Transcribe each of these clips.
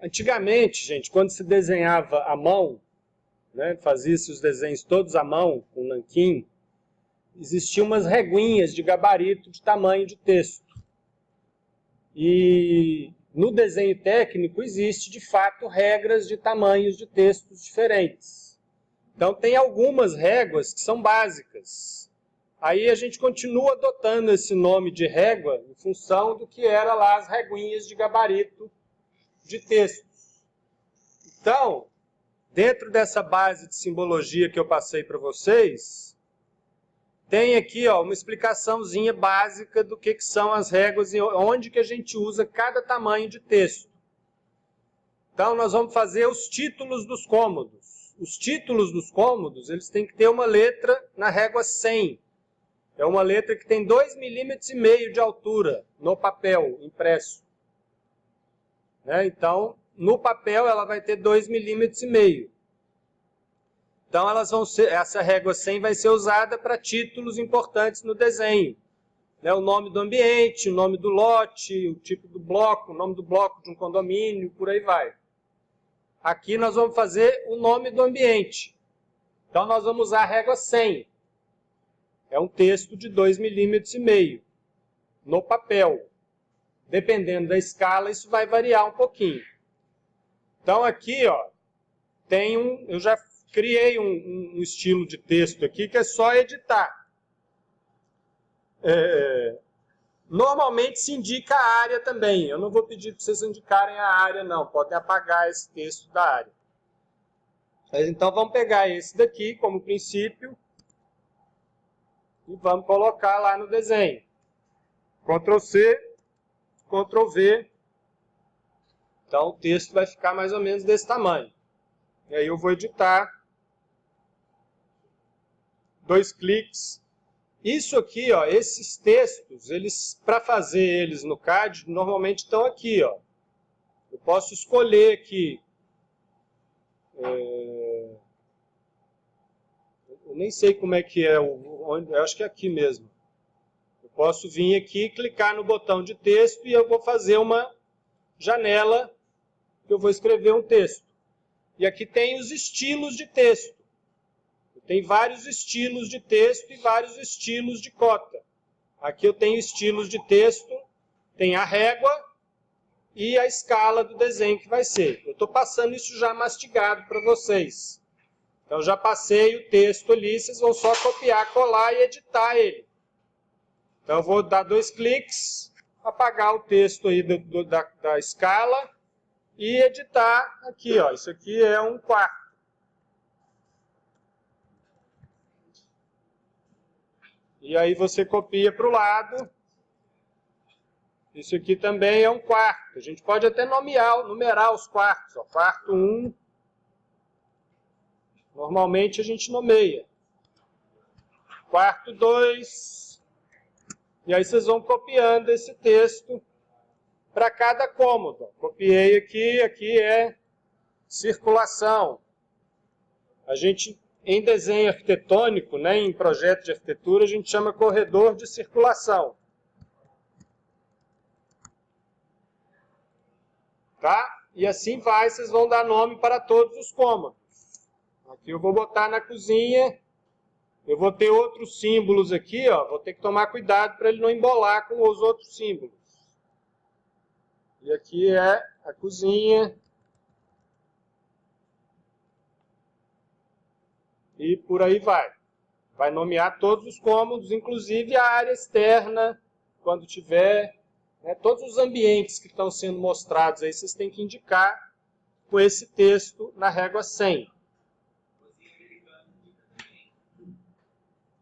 Antigamente, gente, quando se desenhava à mão, né, fazia-se os desenhos todos à mão, com nanquim, existiam umas reguinhas de gabarito de tamanho de texto. E no desenho técnico existe, de fato, regras de tamanhos de textos diferentes. Então tem algumas réguas que são básicas. Aí a gente continua adotando esse nome de régua em função do que eram lá as reguinhas de gabarito de textos. Então, dentro dessa base de simbologia que eu passei para vocês, tem aqui uma explicaçãozinha básica do que são as réguas e onde que a gente usa cada tamanho de texto. Então, nós vamos fazer os títulos dos cômodos. Os títulos dos cômodos, eles têm que ter uma letra na régua 100. É uma letra que tem 2,5 mm de altura no papel impresso. Né? Então, no papel ela vai ter 2,5 mm. Então, essa régua 100 vai ser usada para títulos importantes no desenho. Né? O nome do ambiente, o nome do lote, o tipo do bloco, o nome do bloco de um condomínio, por aí vai. Aqui nós vamos fazer o nome do ambiente. Então, nós vamos usar a régua 100. É um texto de 2,5 mm no papel. Dependendo da escala, isso vai variar um pouquinho. Então, aqui, eu já criei um estilo de texto aqui que é só editar. Normalmente se indica a área também. Eu não vou pedir para vocês indicarem a área, não. Podem apagar esse texto da área. Mas, então, vamos pegar esse daqui como princípio e vamos colocar lá no desenho. Ctrl C, Ctrl V. Então, o texto vai ficar mais ou menos desse tamanho. E aí eu vou editar. 2 cliques. Isso aqui, esses textos, para fazer eles no CAD, normalmente estão aqui. Eu posso escolher aqui. Eu nem sei como é que é, eu acho que é aqui mesmo. Eu posso vir aqui, clicar no botão de texto e eu vou fazer uma janela que eu vou escrever um texto. E aqui tem os estilos de texto. Tem vários estilos de texto e vários estilos de cota. Aqui eu tenho estilos de texto, tem a régua e a escala do desenho que vai ser. Eu estou passando isso já mastigado para vocês. Então já passei o texto ali, vocês vão só copiar, colar e editar ele. Então eu vou dar 2 cliques, apagar o texto aí da escala e editar aqui. Isso aqui é um quarto. E aí você copia para o lado. Isso aqui também é um quarto. A gente pode até numerar os quartos. Quarto 1. Normalmente a gente nomeia. Quarto 2. E aí vocês vão copiando esse texto para cada cômodo. Copiei aqui é circulação. A gente... Em desenho arquitetônico, né, em projeto de arquitetura, a gente chama corredor de circulação. Tá? E assim vai, vocês vão dar nome para todos os cômodos. Aqui eu vou botar na cozinha. Eu vou ter outros símbolos aqui, vou ter que tomar cuidado para ele não embolar com os outros símbolos. E aqui é a cozinha. E por aí vai. Vai nomear todos os cômodos, inclusive a área externa, quando tiver, né, todos os ambientes que estão sendo mostrados aí, vocês têm que indicar com esse texto na régua 100.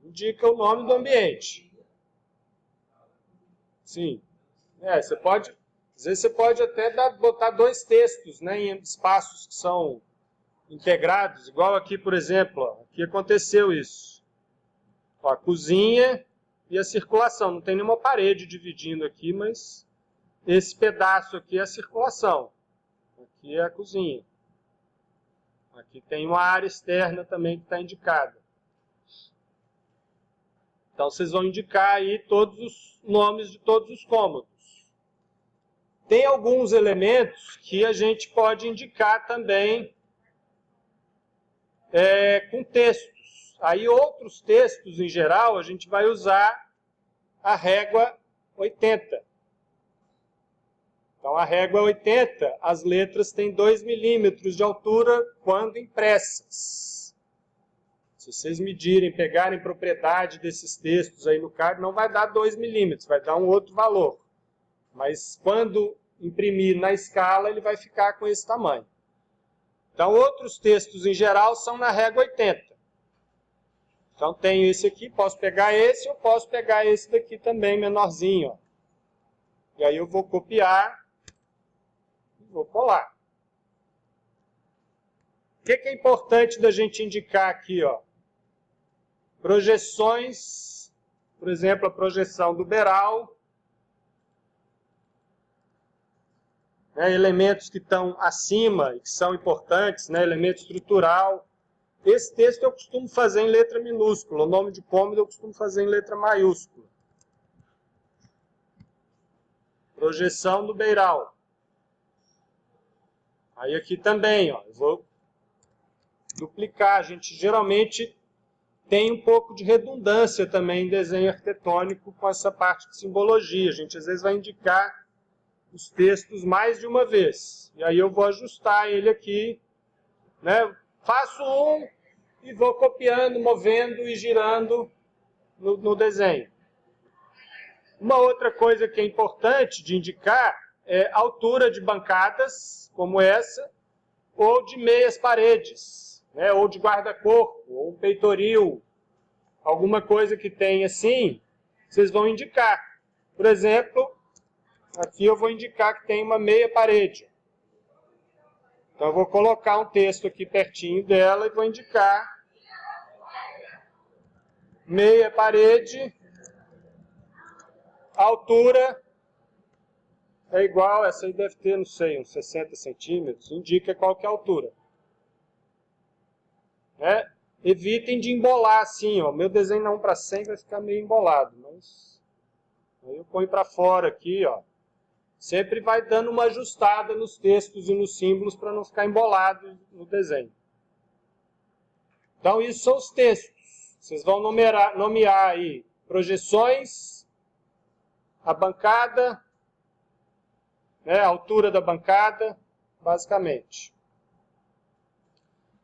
Indica o nome do ambiente. Sim. Você pode, às vezes você pode até botar 2 textos, né, em espaços que são integrados, igual aqui, por exemplo, aqui aconteceu isso. A cozinha e a circulação. Não tem nenhuma parede dividindo aqui, mas esse pedaço aqui é a circulação. Aqui é a cozinha. Aqui tem uma área externa também que está indicada. Então, vocês vão indicar aí todos os nomes de todos os cômodos. Tem alguns elementos que a gente pode indicar também com textos. Aí outros textos, em geral, a gente vai usar a régua 80. Então, a régua 80, as letras têm 2 milímetros de altura quando impressas. Se vocês medirem, pegarem propriedade desses textos aí no card, não vai dar 2 milímetros, vai dar um outro valor. Mas quando imprimir na escala, ele vai ficar com esse tamanho. Então, outros textos em geral são na régua 80. Então, tenho esse aqui, posso pegar esse, ou posso pegar esse daqui também, menorzinho. Ó. E aí eu vou copiar e vou colar. O que é importante da gente indicar aqui? Ó? Projeções, por exemplo, a projeção do beiral. Elementos que estão acima e que são importantes, elemento estrutural. Esse texto eu costumo fazer em letra minúscula, o nome de cômodo eu costumo fazer em letra maiúscula. Projeção do beiral. Aí aqui também, ó, eu vou duplicar. A gente geralmente tem um pouco de redundância também em desenho arquitetônico com essa parte de simbologia. A gente às vezes vai indicar os textos mais de uma vez. E aí eu vou ajustar ele aqui, né? Faço um e vou copiando, movendo e girando no desenho. Uma outra coisa que é importante de indicar é a altura de bancadas, como essa, ou de meias paredes, né? Ou de guarda-corpo, ou peitoril, alguma coisa que tenha assim, vocês vão indicar. Por exemplo, aqui eu vou indicar que tem uma meia parede. Então eu vou colocar um texto aqui pertinho dela e vou indicar meia parede, a altura é igual, essa aí deve ter, não sei, uns 60 centímetros, indica qual que é a altura. Né? Evitem de embolar assim, ó. Meu desenho na 1 para 100 vai ficar meio embolado, mas aí eu ponho para fora aqui, ó. Sempre vai dando uma ajustada nos textos e nos símbolos para não ficar embolado no desenho. Então, isso são os textos. Vocês vão nomear aí projeções, a bancada, né, a altura da bancada, basicamente.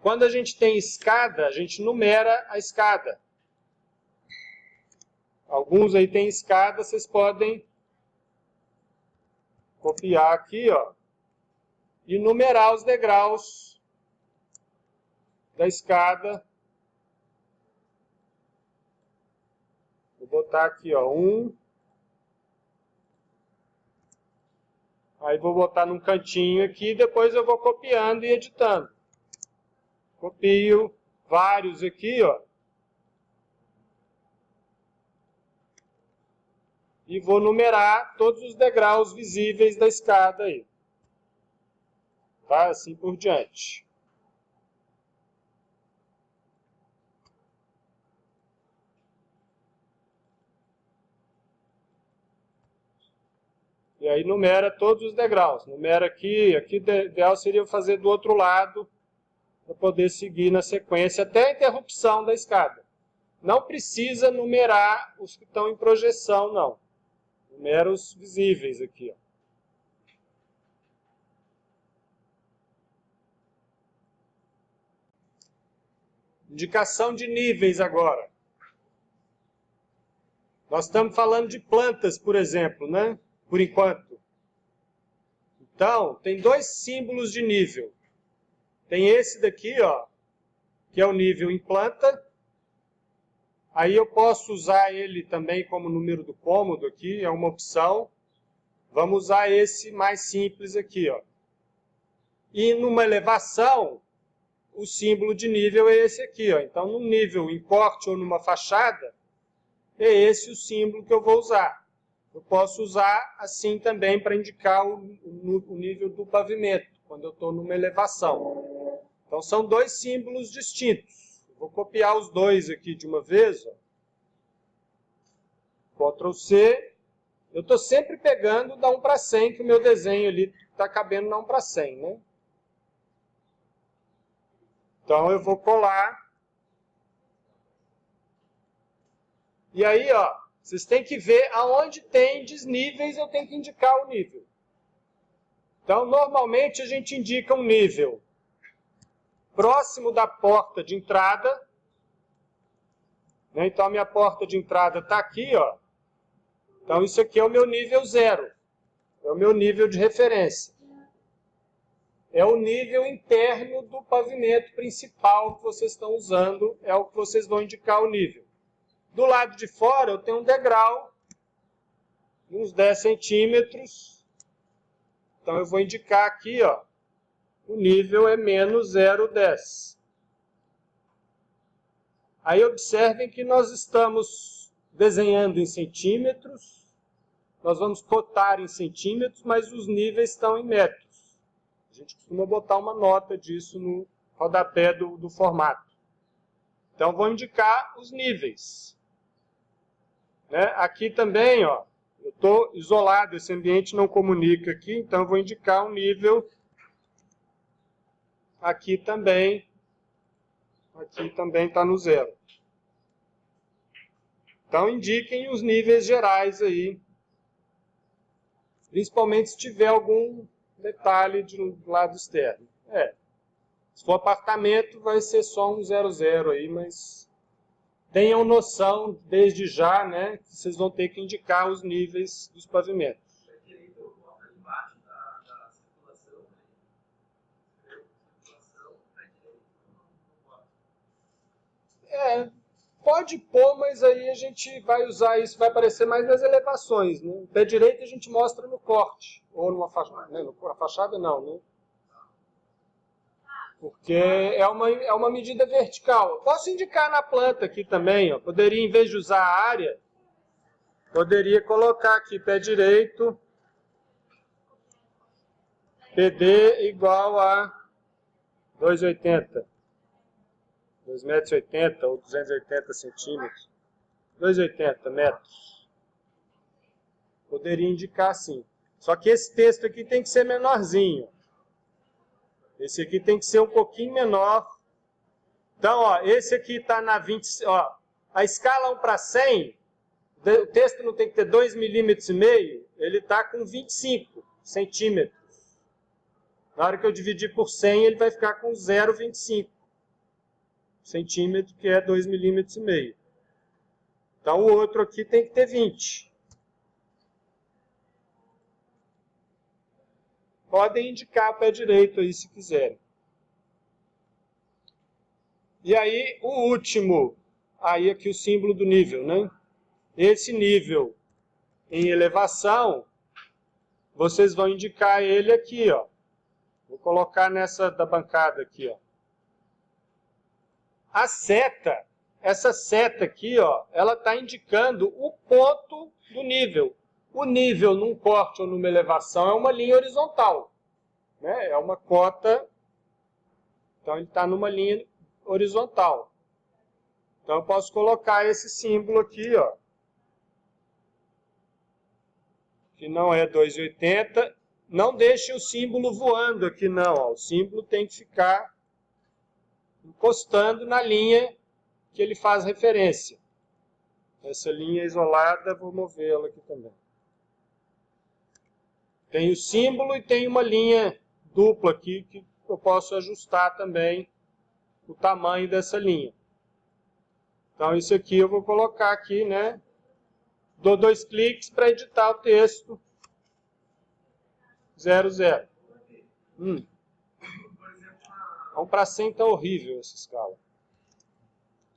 Quando a gente tem escada, a gente numera a escada. Alguns aí tem escada, vocês podem copiar aqui, ó, e numerar os degraus da escada. Vou botar aqui, ó, 1. Aí vou botar num cantinho aqui, depois eu vou copiando e editando. Copio vários aqui, ó. E vou numerar todos os degraus visíveis da escada aí. Tá? Assim por diante. E aí numera todos os degraus. Numera aqui, aqui o ideal seria fazer do outro lado, para poder seguir na sequência até a interrupção da escada. Não precisa numerar os que estão em projeção, não. Numera os visíveis aqui, ó. Indicação de níveis agora. Nós estamos falando de plantas, por exemplo, né? Por enquanto. Então, tem 2 símbolos de nível. Tem esse daqui, ó, que é o nível em planta. Aí eu posso usar ele também como número do cômodo aqui, é uma opção. Vamos usar esse mais simples aqui, ó. E numa elevação, o símbolo de nível é esse aqui, ó. Então, num nível em corte ou numa fachada, é esse o símbolo que eu vou usar. Eu posso usar assim também para indicar o nível do pavimento, quando eu estou numa elevação. Então, são 2 símbolos distintos. Vou copiar os 2 aqui de uma vez. Ó. Ctrl+C Eu estou sempre pegando da 1 para 100, que o meu desenho ali está cabendo na 1 para 100, né? Então eu vou colar. E aí, ó, vocês têm que ver aonde tem desníveis, eu tenho que indicar o nível. Então, normalmente a gente indica um nível próximo da porta de entrada. Né? Então, a minha porta de entrada está aqui, ó. Então, isso aqui é o meu nível 0. É o meu nível de referência. É o nível interno do pavimento principal que vocês estão usando, é o que vocês vão indicar o nível. Do lado de fora, eu tenho um degrau, de uns 10 centímetros. Então, eu vou indicar aqui, ó, o nível é menos 0,10. Aí, observem que nós estamos desenhando em centímetros, nós vamos cotar em centímetros, mas os níveis estão em metros. A gente costuma botar uma nota disso no rodapé do formato. Então, vou indicar os níveis. Né? Aqui também, ó, eu estou isolado, esse ambiente não comunica aqui, então eu vou indicar um nível. Aqui também está no 0. Então, indiquem os níveis gerais aí, principalmente se tiver algum detalhe do lado externo. Se for apartamento, vai ser só um 00 aí, mas tenham noção, desde já, né, que vocês vão ter que indicar os níveis dos pavimentos. Pode pôr, mas aí a gente vai usar isso, vai aparecer mais nas elevações. Né? O pé direito a gente mostra no corte, ou numa fachada. Né? Na fachada não, né? Porque é uma medida vertical. Posso indicar na planta aqui também, ó. Poderia, em vez de usar a área, poderia colocar aqui pé direito, PD igual a 2,80. 2,80 m ou 280 centímetros. 2,80 metros. Poderia indicar assim. Só que esse texto aqui tem que ser menorzinho. Esse aqui tem que ser um pouquinho menor. Então, ó, esse aqui está na 20... Ó, a escala 1 para 100, o texto não tem que ter 2,5 mm, ele está com 25 centímetros. Na hora que eu dividir por 100, ele vai ficar com 0,25 centímetro, que é 2,5 mm. Então, o outro aqui tem que ter 20. Podem indicar pé direito aí, se quiserem. E aí, o último, aí aqui o símbolo do nível, né? Esse nível em elevação, vocês vão indicar ele aqui, ó. Vou colocar nessa da bancada aqui, ó. A seta, essa seta aqui, ó, ela está indicando o ponto do nível. O nível num corte ou numa elevação é uma linha horizontal. Né? É uma cota, então ele está numa linha horizontal. Então eu posso colocar esse símbolo aqui, ó, que não é 2,80. Não deixe o símbolo voando aqui não, ó. O símbolo tem que ficar encostando na linha que ele faz referência. Essa linha isolada, vou movê-la aqui também. Tem o símbolo e tem uma linha dupla aqui que eu posso ajustar também o tamanho dessa linha. Então, isso aqui eu vou colocar aqui, né? Dou 2 cliques para editar o texto 00. 1 para 100 está horrível essa escala.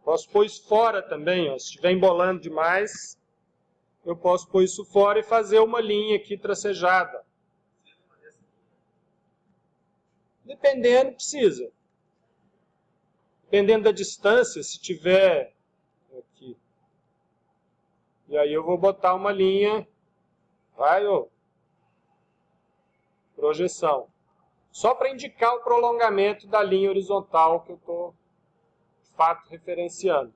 Posso pôr isso fora também, ó. Se estiver embolando demais, eu posso pôr isso fora e fazer uma linha aqui tracejada. Dependendo, precisa. Dependendo da distância, se tiver aqui. E aí eu vou botar uma linha, vai, ó, projeção. Só para indicar o prolongamento da linha horizontal que eu estou, de fato, referenciando.